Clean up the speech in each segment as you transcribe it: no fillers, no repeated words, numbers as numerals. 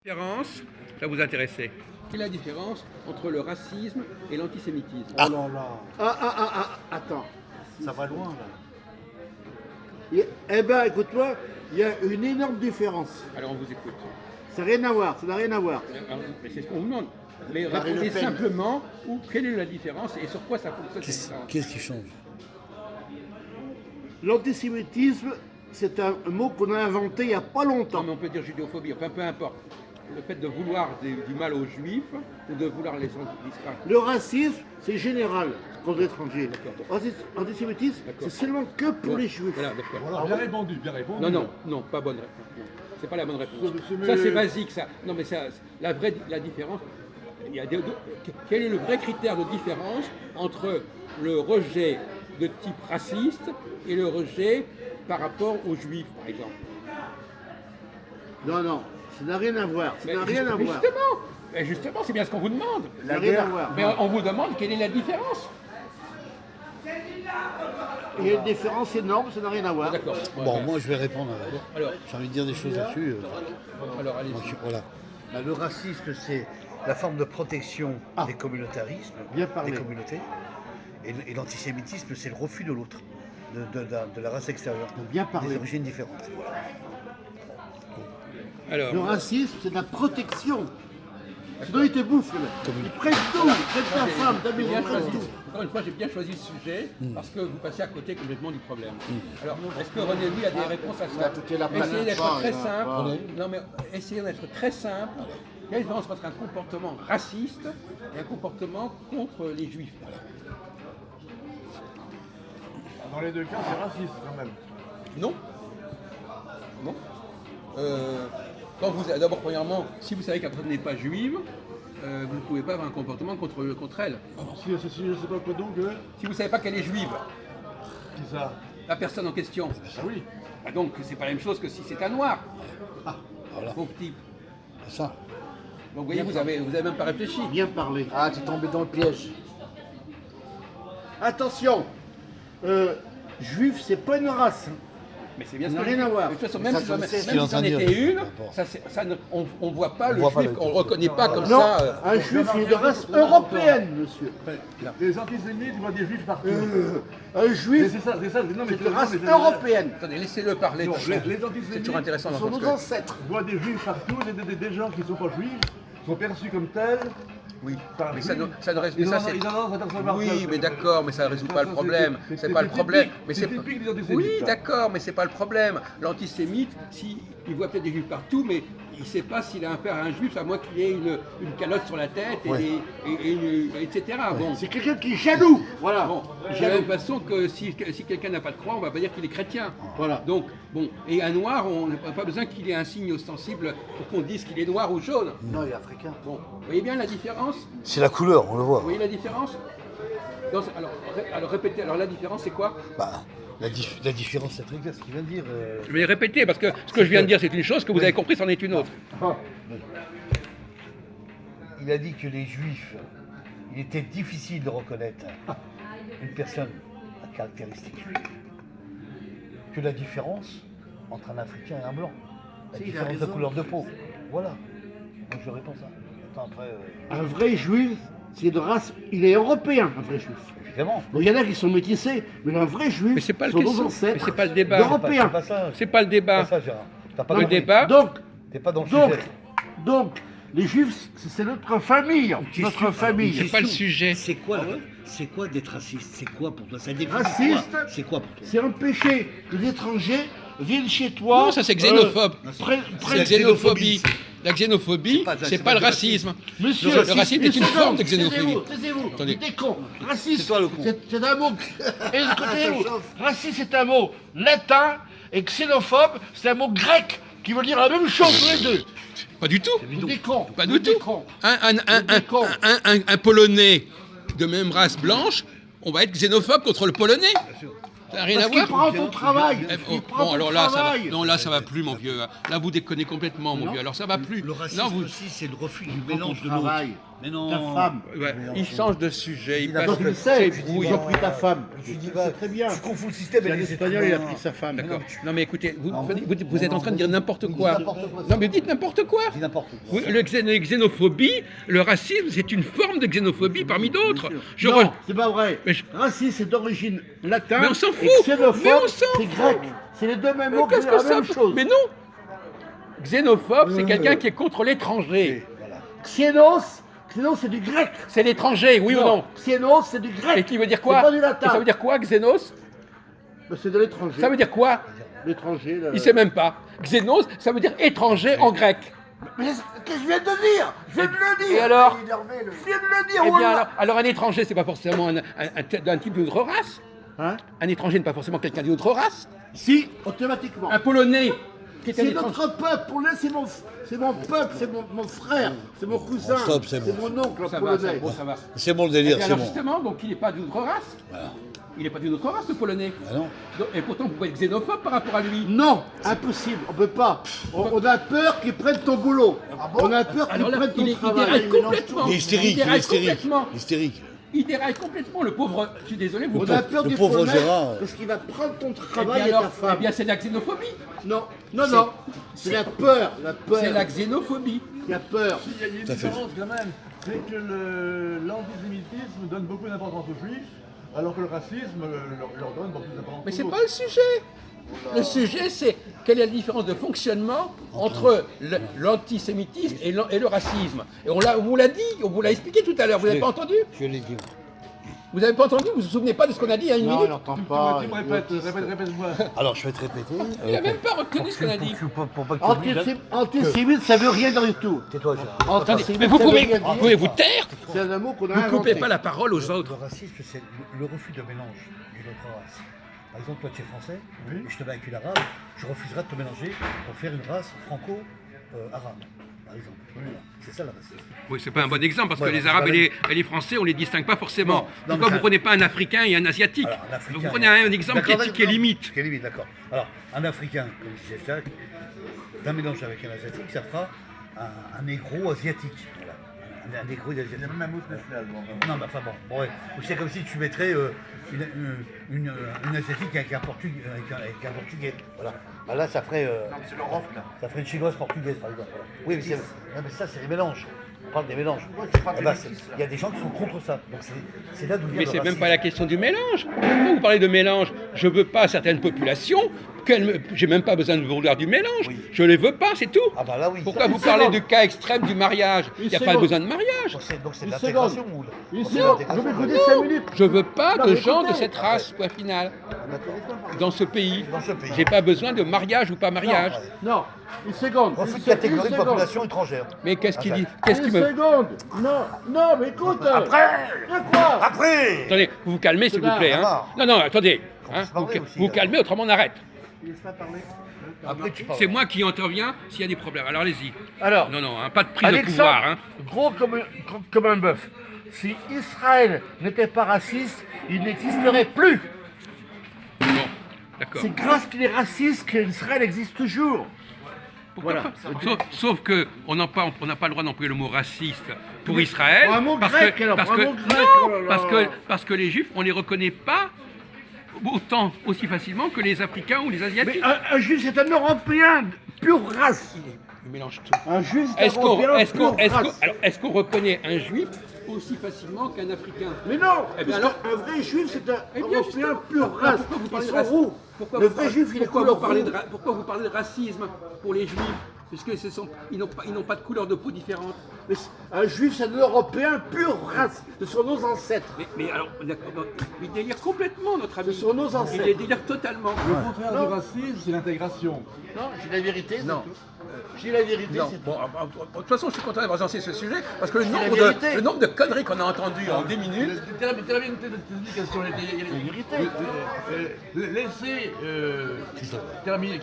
Différence, ça vous intéressait. Quelle est la différence entre le racisme et l'antisémitisme? Oh là là, Attends. ça va loin là. Eh ben, écoute-moi, il y a une énorme différence. Alors on vous écoute. Ça n'a rien à voir, ça n'a rien à voir. Mais c'est ce qu'on vous demande. Mais Marine répondez Le Pen. simplement quelle est la différence et sur quoi ça fonctionne. cette différence. Qu'est-ce qui change? L'antisémitisme, c'est un mot qu'on a inventé il n'y a pas Non, longtemps. mais on peut dire judéophobie, enfin peu importe. Le fait de vouloir du mal aux juifs ou de vouloir les disparaître. Le racisme, c'est général contre l'étranger. D'accord. Antisémitisme, D'accord. c'est seulement que pour les juifs. Voilà, d'accord. Voilà, bien répondu, bien répondu. Non, pas bonne réponse. Non. C'est pas la bonne réponse. Mais- Ça c'est basique, ça. Non, mais ça, la différence. Il y a quel est le vrai critère de différence entre le rejet de type raciste et le rejet par rapport aux juifs, par exemple? Non, ça n'a rien à voir. Ça n'a rien à Mais voir. justement, c'est bien ce qu'on vous demande. Ça n'a rien à voir. Mais on vous demande quelle est la différence. Il y a une différence énorme, ça n'a rien à voir. D'accord. Bon, moi je vais répondre. Alors, J'ai envie de dire des choses là-dessus. alors allez. Voilà. Bah, le racisme, c'est la forme de protection Ah. des communautarismes, Bien parlé. des communautés. Et l'antisémitisme, c'est le refus de l'autre, de la race extérieure, Bien parlé. des origines différentes. Alors, Le racisme, c'est de la protection. Sinon, ils te bouffent. Ils prennent tout. Ils prennent ta femme, ta j'ai maison, bien ils prennent choisi. tout. Encore une fois, j'ai bien choisi ce sujet parce que vous passez à côté complètement du problème. Alors, est-ce que René Louis a des réponses à ça? toute la planète. Essayez d'être très Voilà. simple. Non, mais essayez d'être très simple. Quelle est la différence entre un comportement raciste et un comportement contre les juifs? Dans les deux cas, c'est raciste quand même. Non. Non. D'abord, premièrement, si vous savez que la personne n'est pas juive, vous ne pouvez pas avoir un comportement contre elle. Si je sais pas quoi donc, Si vous ne savez pas qu'elle est juive, qui ça? la personne en question, Ah oui. bah donc c'est pas la même chose que si c'est un noir. Voilà. Pauvre type. C'est ça. Donc vous voyez, vous avez même pas réfléchi. Bien parlé. Ah, tu es tombé dans le piège. Attention, juif, c'est pas une race. Mais c'est bien Ça ce n'a que rien je à dis. voir. De toute façon, même Ça, si je le sais. c'en était une, on ne voit pas le voit pas juif, le- on ne le reconnaît pas comme Non, ça. un juif, il est de race européenne, monsieur. Les antisémites voient des juifs partout. Un Mais juif, c'est ça, non mais c'est de race européenne. Attendez, laissez-le parler. Non, parce que les c'est antisémites toujours intéressant Ce sont d'entendre nos ce que... ancêtres. voient des juifs partout, des gens qui ne sont pas juifs sont perçus comme tels. Oui, Par mais juifs. ça ne résout Ils ça, en ont s'apercevoir. Oui, mais d'accord, mais ça ne résout pas le Ça, problème. c'est C'est pas le typique, problème. Mais c'est typique des antisémites, Oui, ça. d'accord, mais c'est pas le problème. L'antisémite, il voit peut-être des juifs partout, mais il ne sait pas s'il a affaire à un juif, à moins qu'il ait une calotte sur la tête, etc. Bon. C'est quelqu'un qui est jaloux. Voilà. Bon, de la même façon que si quelqu'un n'a pas de croix, on va pas dire qu'il est chrétien. Voilà. Donc, bon, et un noir, on n'a pas besoin qu'il ait un signe ostensible pour qu'on dise qu'il est noir ou jaune. Non, il est africain. Bon, vous voyez bien la différence? C'est la couleur, on le voit. Vous voyez la différence? Alors répétez, alors la différence c'est quoi? Bah, la différence, c'est très clair ce qu'il vient de dire. Je vais répéter parce que ce que je viens de dire c'est une chose, que vous avez compris c'en est une autre. Il a dit que les juifs, il était difficile de reconnaître une personne à caractéristiques juives. Que la différence entre un africain et un blanc. La Si, il a différence de raison. couleur de peau. Voilà. Moi je réponds ça. Attends, après, Un vrai juif, c'est de race. Il est européen, un vrai juif. évidemment. Bon, il y en a qui sont métissés, mais un vrai juif, Mais c'est pas le sont nos question. ancêtres. Mais c'est pas le débat. Européens. C'est pas ça. C'est pas le C'est débat. pas ça, Gérard. T'as pas Le compris. débat. Donc, T'es pas dans le donc, sujet. donc, les juifs, c'est notre famille. Notre famille. C'est pas le sujet. C'est quoi d'être raciste? C'est quoi pour toi? Ça définit Raciste, quoi? C'est quoi pour toi? c'est empêcher que les étrangers viennent chez toi. Non, ça c'est xénophobe. C'est la xénophobie. La xénophobie, c'est pas le racisme. Monsieur, Le racisme est une forme de xénophobie. Taisez-vous, Attendez. vous êtes con. Raciste, C'est toi le con. c'est un mot. Écoutez-vous, raciste, c'est un mot latin et xénophobe, c'est un mot grec qui veut dire la même chose tous les deux. Pas du tout. Vous êtes con. Pas vous du êtes tout. con. Un Polonais de même race blanche, on va être xénophobe contre le Polonais. Ça n'a rien à Parce qu'il voir. prend ton travail. Eh, Il prend bon, ton alors là, ça va. travail. Non, là, ça va plus, mon vieux. Là, vous déconnez complètement, mon Non. vieux. Alors, ça va plus. Le racisme Non, vous. aussi, c'est le refus du Il prend ton mélange de l'autre. travail. Mais non. Ta femme. Ouais, il change de sujet, il passe Donc, de il sait, brouille. ils ont pris ta femme. Tu dis, C'est très bien. Tu confonds le système C'est et un les Espagnol, il a êtres pris sa femme. D'accord. Non mais écoutez, vous Non, êtes en train de dire n'importe quoi. n'importe quoi. Non mais dites n'importe quoi. Dis n'importe quoi. Oui, la xénophobie, le racisme, c'est une forme de xénophobie parmi d'autres. Non, c'est pas vrai. Mais je- Raciste, c'est d'origine latine. Mais on s'en fout. Et xénophobe, Mais on s'en c'est grec. C'est les deux mêmes mots, Qu'est-ce c'est que la ça même chose. Mais non. Xénophobe, c'est quelqu'un qui est contre l'étranger. Xénos, c'est du grec. C'est l'étranger, oui ou non? Xénos, c'est du grec. Et qui veut dire C'est quoi? pas du Et latin. ça veut dire quoi, xénos? Mais c'est de l'étranger. Ça veut dire quoi? L'étranger. là. Il sait même pas. Xénos, ça veut dire étranger en grec. Mais qu'est-ce que je viens de dire? Je viens de le dire. Et alors? Je viens de le dire. Eh bien voilà. alors un étranger, c'est pas forcément un type d'une autre race. Hein? Un étranger n'est pas forcément quelqu'un d'une autre race. Si, automatiquement. Un Polonais qui est un C'est étranger. notre peuple, polonais, c'est mon peuple, c'est mon frère, c'est mon cousin, Stop, c'est c'est bon. mon oncle Ça va, polonais. ça va. C'est bon le Et délire, puis c'est alors bon. justement, donc il n'est pas d'une autre race. Voilà. Il n'est pas d'une autre race, le Polonais. Ah non. Et pourtant, vous pouvez être xénophobe par rapport à lui. Non, impossible, on peut pas. On a peur qu'ils prennent ton boulot. On a peur qu'ils Alors là, prennent ton il travail. déraille Ils mélangent complètement. tout. Il est hystérique, il est déraille hystérique. complètement. Hystérique. Il déraille complètement, le pauvre. Je suis désolé, vous. On a peur le du pauvre Polonais Gérard. parce qu'il va prendre ton Eh travail bien et ta alors, femme. eh bien c'est de la xénophobie. Non, non. C'est la peur, C'est la xénophobie. qui a peur. Il y a une Tout à fait. différence quand même, c'est que l'antisémitisme donne beaucoup d'importance aux juifs, alors que le racisme leur donne beaucoup d'importance Mais aux c'est autres. pas le sujet. Le sujet, c'est quelle est la différence de fonctionnement entre l'antisémitisme et le racisme. Et on vous l'a dit, on vous l'a expliqué tout à l'heure, vous n'avez pas entendu? Je l'ai dit. Vous n'avez pas entendu? Vous vous souvenez pas de ce qu'on a dit il y a une Non, il minute? n'entend Tu pas. me répète-moi. Alors, je vais te répéter. Il n'a même pas retenu ce qu'on a dit. Pour pas que tu oublies, Antisémite, ça veut rien dire du tout. tais-toi, Gérard. Attendez, Antisémite, mais vous ça veut pouvez, rien vous dire. pouvez vous taire? C'est un mot qu'on a Vous inventé. coupez pas la parole aux autres. Le racisme, c'est le refus de mélange d'une autre race. Par exemple, toi, tu es français, Oui. et je te mets avec une arabe, je refuserai de te mélanger pour faire une race franco-arabe, par exemple. Voilà. C'est ça le racisme. Oui, c'est pas un bon exemple parce que Ouais, les c'est Arabes pas et les Français, on les distingue pas forcément. Non, non, Pourquoi mais vous ça- prenez pas un Africain et un Asiatique? Alors, un Africain, Vous prenez un exemple qui est non, limite. Qui est limite, d'accord. Alors, un Africain, comme disait Jacques, d'un mélange avec un Asiatique, ça fera un négro asiatique. Voilà. Un négro Il y a asiatique. même un mot spécial. Non, mais enfin bon, ouais. C'est comme si tu mettrais une asiatique avec un portugais. Voilà. Bah là, ça ferait. C'est l'Europe là. Ça ferait une chinoise portugaise, par exemple. Voilà. Oui, mais, non, mais ça, c'est les mélanges. On parle des mélanges. parles Eh des ben, métis, là. il y a des gens qui sont contre ça. Donc c'est là d'où vient Mais le c'est même racisme. pas la question du mélange. Pourquoi vous parlez de mélange? Je veux pas certaines populations. J'ai même pas besoin de vouloir du mélange. Oui. Je les veux pas, c'est tout. Ah bah là, oui. Pourquoi Une vous parlez seconde. du cas extrême du mariage? Il n'y a pas seconde. besoin de mariage. Donc c'est de Une l'intégration. seconde. ou- Une c'est de seconde, je l'intégration. vais écouter 5 minutes. Je veux pas Non, de mais gens de écoutez. cette race, point final. Dans ce pays. Dans ce pays. J'ai pas besoin de mariage ou pas mariage. Non, une seconde. Refus une de catégorie une de seconde. population étrangère. Mais qu'est-ce qu'il Ah, dit? bah. Qu'est-ce qu'il Une me. seconde. Non, mais écoute. Après De quoi? Après Attendez, vous vous calmez s'il vous là, plaît. ça Hein. va. Non, non, attendez. Qu'on Hein. puisse parler Vous aussi, vous là. calmez, autrement on arrête. Après, tu parles. C'est moi qui interviens s'il y a des problèmes. Alors allez-y. Alors, Non, non, hein, pas de prise de Alexandre, pouvoir. Hein. gros comme un bœuf. Si Israël n'était pas raciste, il n'existerait plus. Bon, d'accord. C'est grâce qu'il est raciste qu'Israël existe toujours. Pourquoi Voilà. pas sauf que on n'a pas le droit d'employer le mot raciste pour Israël. Prends un mot parce grec, que, alors, parce prends un que- mot grec, non, oh là là. parce que les Juifs, on les reconnaît pas aussi facilement que les Africains ou les Mais Asiatiques. un juif, c'est un Européen de pure race. Il mélange tout. Un juif, c'est Est-ce un qu'on Européen est-ce qu'on- pure est-ce qu'on- race. alors, est-ce qu'on reconnaît un Juif aussi facilement qu'un Africain? Mais non, Eh bien parce alors- qu'un vrai juif, c'est un Eh bien, Européen justement. pure Alors, race. pourquoi vous Ils parlez de sont racisme roux. Pourquoi Le vous vrai parlez- juif, il est pourquoi couleur vous parlez roux. pourquoi vous parlez de racisme pour les Juifs? Puisque ils n'ont pas de couleur de peau différente. Mais un juif, c'est un Européen pure race. Ce sont nos ancêtres. Mais alors, d'accord, donc, il délire complètement notre ami. Ce sont nos Il ancêtres. les délire totalement. Le contraire Non. du racisme, c'est l'intégration. Non, j'ai la vérité. c'est Non. tout. J'ai la vérité. Non, c'est bon, de toute façon, je suis content d'avoir lancé ce sujet parce que le la nombre, vérité. le nombre de conneries qu'on a entendues en 10 minutes. Laissez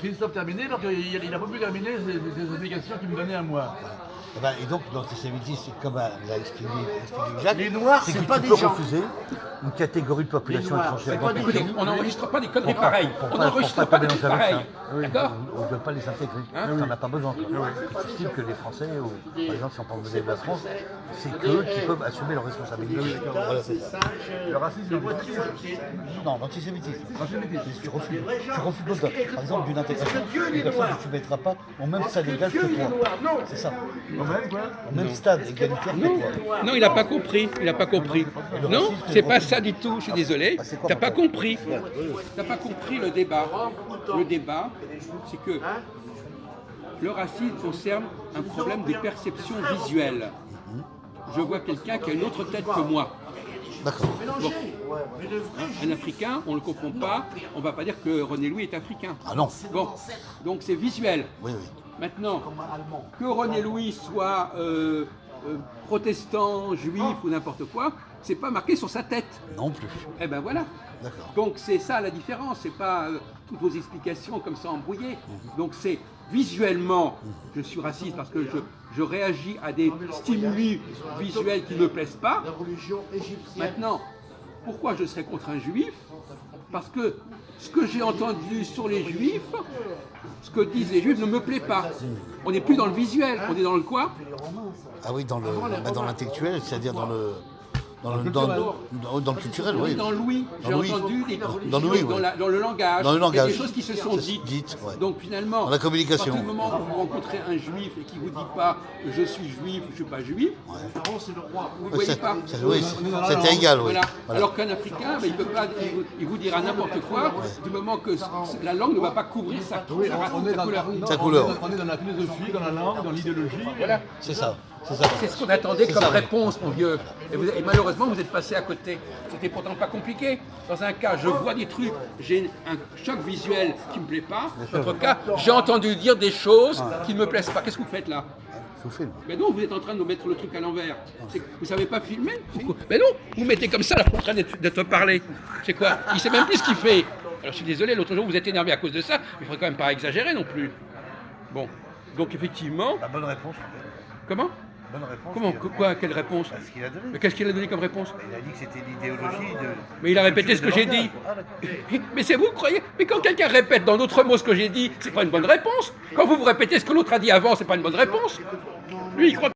Christophe terminer, alors qu'il n'a pas pu terminer ses obligations qu'il me donnait à moi. Eh ben, et donc, l'antisémitisme, c'est comme l'a expliqué Jacques, Les Noirs, c'est c'est que pas tu des peux gens. refuser une catégorie de population Les Noirs, étrangère. c'est pas des Écoutez, gens. on n'enregistre pas des conneries Pour pas- pareilles. pour On pas- n'enregistre pour pas pas des trucs mélanger avec pareils. ça. D'accord? on ne peut pas les intégrer. Hein? Tu n'en as pas besoin. Tu estimes que les Français, par exemple, si on parle de la France, c'est qu'eux qui peuvent assumer leurs responsabilités. Voilà, c'est ça. Le racisme, Non, l'antisémitisme. Tu refuses par exemple, d'une intégration, une personne que tu ne mettras pas au même stade égal que toi. C'est ça. Au même stade égalitaire que toi. Non, il n'a pas compris. Il n'a pas compris. Non, c'est pas ça du tout. Je suis désolé. c'est quoi, T'as pas papa compris. T'as pas compris le débat. Le débat, c'est que le racisme concerne un problème de perception visuelle. Je vois quelqu'un qui a une autre tête que moi. D'accord. Bon. Un Africain, on ne le confond pas. On ne va pas dire que René Louis est africain. Ah non. Bon, donc c'est visuel. Oui, oui. Maintenant, que René Louis soit protestant, juif ou n'importe quoi, c'est pas marqué sur sa tête. Non plus. Eh ben voilà. D'accord. Donc c'est ça la différence, c'est pas toutes vos explications comme ça embrouillées. Donc c'est visuellement, je suis raciste parce que je réagis à des stimuli visuels qui ne me plaisent pas. Maintenant, pourquoi je serais contre un juif? Parce que ce que j'ai entendu sur les juifs, ce que disent les juifs ne me plaît pas. On n'est plus dans le visuel, on est dans le quoi? Ah oui, dans l'intellectuel, c'est-à-dire dans le culturel, oui. Dans l'ouïe, j'ai Dans l'ouïe. entendu des Dans l'ouïe, oui. dans le langage. Dans le Il y a langage. des choses qui se sont dites. Ouais. Donc finalement, Dans la communication. à partir du moment où vous rencontrez un juif et qui vous dit pas je suis juif ou je suis pas juif, vous ne voyez pas. Oui, c'était égal, oui. Voilà. Voilà. Alors qu'un Africain, ben, il peut pas, il vous dira n'importe quoi du moment que la langue ne va pas couvrir sa Oui, on est sa couleur. Sa couleur. On est dans la philosophie, dans la langue, dans l'idéologie. Voilà. C'est ça. C'est ce qu'on attendait C'est comme ça. réponse, mon vieux. Et malheureusement, vous êtes passé à côté. C'était pourtant pas compliqué. Dans un cas, je vois des trucs, j'ai un choc visuel qui me plaît pas. Dans l'autre cas, j'ai entendu dire des choses qui ne me plaisent pas. Qu'est-ce que vous faites là? Je vous filme. Mais non, vous êtes en train de nous mettre le truc à l'envers. Vous savez pas filmer? Mais non, vous mettez comme ça, là, en train de te parler. C'est quoi? Il sait même plus ce qu'il fait. Alors je suis désolé, l'autre jour vous êtes énervé à cause de ça, mais il faudrait quand même pas exagérer non plus. Bon, donc effectivement, La bonne réponse. comment? Bonne réponse. Comment? Quoi? Quelle réponse? Ce qu'il a donné. Mais qu'est-ce qu'il a donné comme réponse? Il a dit que c'était l'idéologie de. Mais il a répété ce que j'ai dit. Ah, d'accord. Mais c'est vous, croyez? Mais quand quelqu'un répète dans d'autres mots ce que j'ai dit, c'est pas une bonne réponse. Quand vous répétez ce que l'autre a dit avant, c'est pas une bonne réponse. Lui, il croit